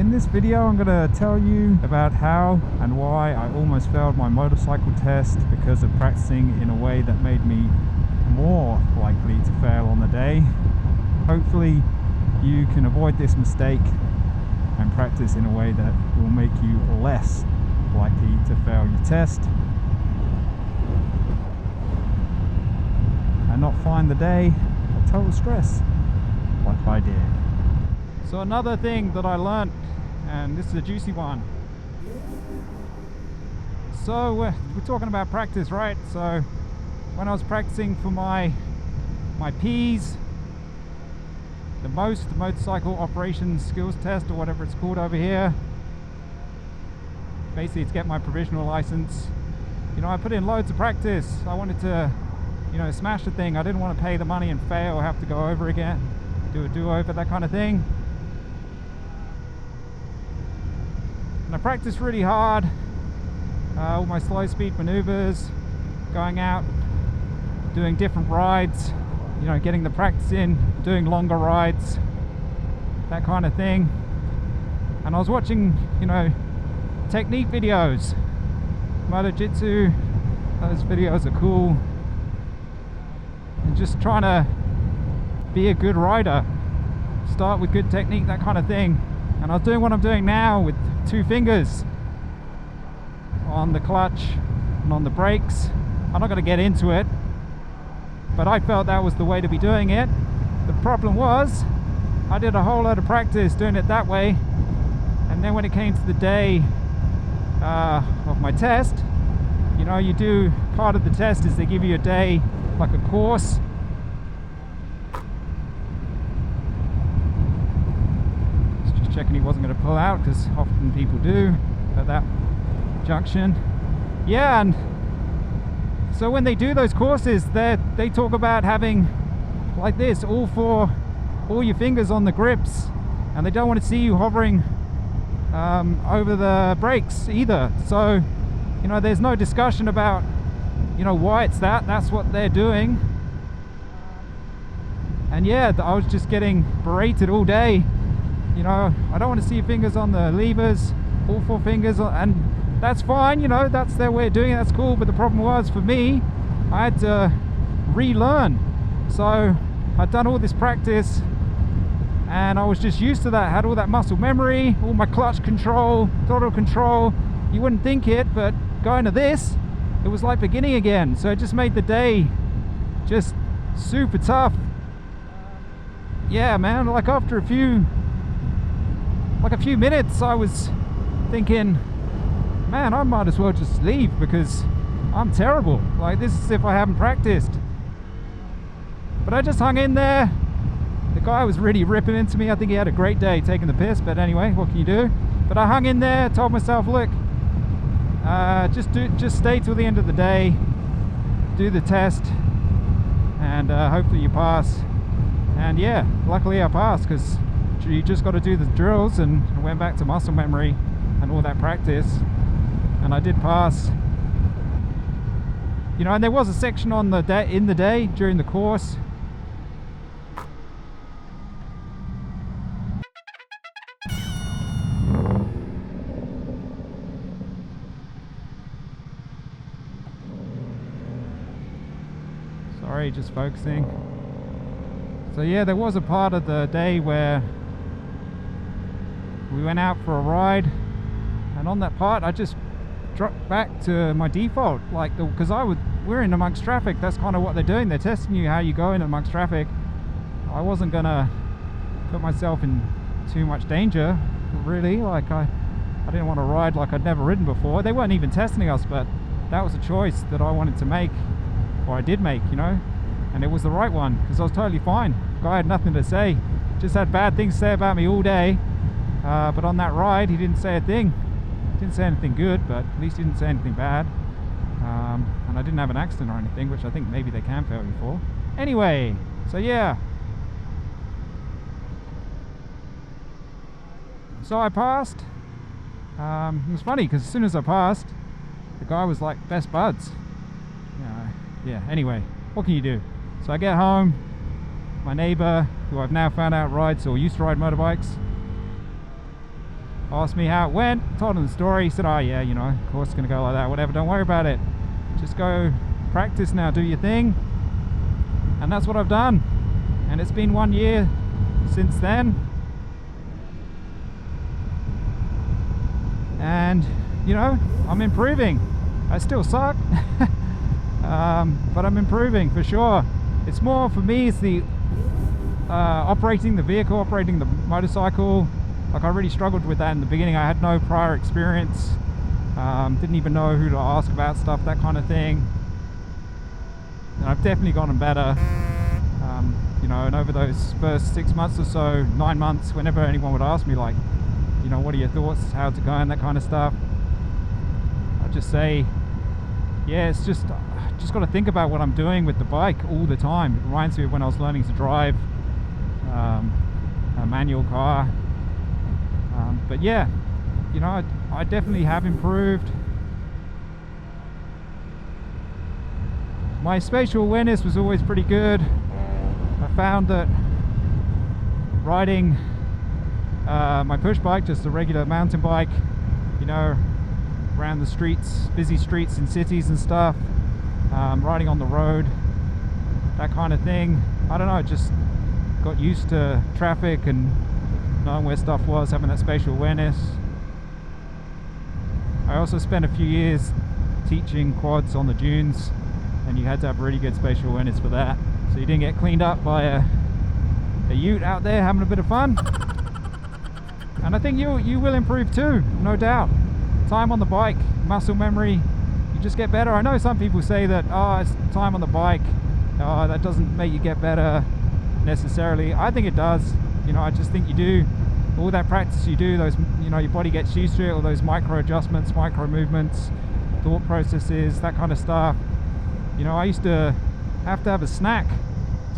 In this video I'm going to tell you about how and why I almost failed my motorcycle test because of practicing in a way that made me more likely to fail on the day. Hopefully you can avoid this mistake and practice in a way that will make you less likely to fail your test and not find the day a total stress like I did. So another thing that I learned, and this is a juicy one. So we're talking about practice, right? So when I was practicing for my P's, the motorcycle operations skills test, or whatever it's called over here, basically to get my provisional license, you know, I put in loads of practice. I wanted to, you know, smash the thing. I didn't want to pay the money and fail or have to go over again, do a do-over, that kind of thing. And I practiced really hard, all my slow speed maneuvers, going out, doing different rides, you know, getting the practice in, doing longer rides, that kind of thing. And I was watching, you know, technique videos, Moto Jitsu, those videos are cool, and just trying to be a good rider, start with good technique, that kind of thing. And I was doing what I'm doing now with 2 fingers on the clutch and on the brakes. I'm not going to get into it, but I felt that was the way to be doing it. The problem was I did a whole lot of practice doing it that way, and then when it came to the day of my test, you know, you do part of the test is they give you a day like a course. Just checking he wasn't going to pull out, because often people do at that junction. Yeah, and so when they do those courses, they talk about having like this, all your fingers on the grips, and they don't want to see you hovering over the brakes either. So, you know, there's no discussion about, you know, why it's that's what they're doing. And yeah, I was just getting berated all day. You know, I don't want to see your fingers on the levers, all 4 fingers, and that's fine, you know, that's their way of doing it, that's cool. But the problem was, for me, I had to relearn. So I'd done all this practice and I was just used to that, I had all that muscle memory, all my clutch control, throttle control. You wouldn't think it, but going to this, it was like beginning again. So it just made the day just super tough. Yeah, man, like after a few minutes I was thinking, man, I might as well just leave because I'm terrible. Like, this is as if I haven't practiced. But I just hung in there. The guy was really ripping into me. I think he had a great day taking the piss, but anyway, what can you do? But I hung in there, told myself, look, just stay till the end of the day, do the test, and hopefully you pass. And yeah, luckily I passed, because you just got to do the drills, and I went back to muscle memory and all that practice, and I did pass. You know, and there was a section on the day during the course. Sorry, just focusing. So yeah, there was a part of the day where we went out for a ride, and on that part I just dropped back to my default, like, because we're in amongst traffic. That's kind of what they're doing. They're testing you how you go in amongst traffic. I wasn't gonna put myself in too much danger, really. Like, I didn't want to ride like I'd never ridden before. They weren't even testing us, but that was a choice that I wanted to make, or I did make, you know, and it was the right one, because I was totally fine. The guy had nothing to say, just had bad things to say about me all day, but on that ride he didn't say a thing. Didn't say anything good, but at least he didn't say anything bad. And I didn't have an accident or anything, which I think maybe they can fail you for. Anyway, so yeah. So I passed. It was funny, because as soon as I passed, the guy was like best buds. Yeah, anyway, what can you do? So I get home, my neighbor, who I've now found out rides or used to ride motorbikes, asked me how it went, told him the story. He said, oh yeah, you know, of course it's gonna go like that, whatever, don't worry about it. Just go practice now, do your thing. And that's what I've done. And it's been 1 year since then. And, you know, I'm improving. I still suck, but I'm improving for sure. It's more, for me, it's the operating the vehicle, operating the motorcycle. Like, I really struggled with that in the beginning. I had no prior experience, didn't even know who to ask about stuff, that kind of thing. And I've definitely gotten better, you know, and over those first 6 months or so, 9 months, whenever anyone would ask me, like, you know, what are your thoughts, how's it going, that kind of stuff, I'd just say, yeah, it's just got to think about what I'm doing with the bike all the time. It reminds me of when I was learning to drive a manual car. But yeah, you know, I definitely have improved. My spatial awareness was always pretty good. I found that riding my push bike, just a regular mountain bike, you know, around the streets, busy streets in cities and stuff, riding on the road, that kind of thing, I don't know, just got used to traffic and knowing where stuff was, having that spatial awareness. I also spent a few years teaching quads on the dunes, and you had to have really good spatial awareness for that, so you didn't get cleaned up by a ute out there having a bit of fun. And I think you will improve too, no doubt. Time on the bike, muscle memory, you just get better. I know some people say that, oh, it's time on the bike, oh, that doesn't make you get better necessarily. I think it does. You know, I just think you do. All that practice you do, those, you know, your body gets used to it, all those micro adjustments, micro movements, thought processes, that kind of stuff. You know, I used to have a snack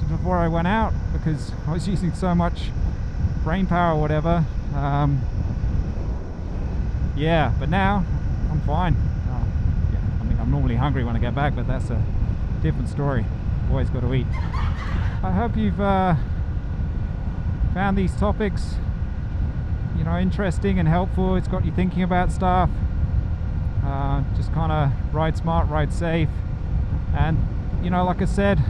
before I went out because I was using so much brain power or whatever. Yeah, but now I'm fine. Yeah, I mean, I'm normally hungry when I get back, but that's a different story. Boys got to eat. I hope you've found these topics, you know, interesting and helpful. It's got you thinking about stuff. Just kind of ride smart, ride safe, and, you know, like I said,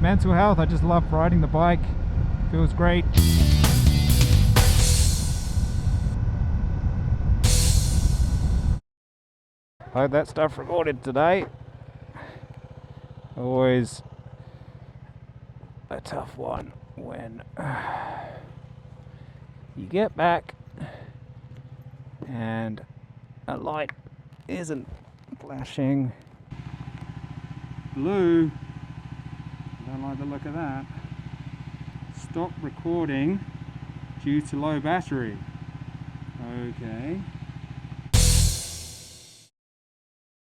mental health. I just love riding the bike. Feels great. I hope that stuff recorded today. Always a tough one when you get back and a light isn't flashing blue. Don't like the look of that. Stop recording due to low battery. Okay.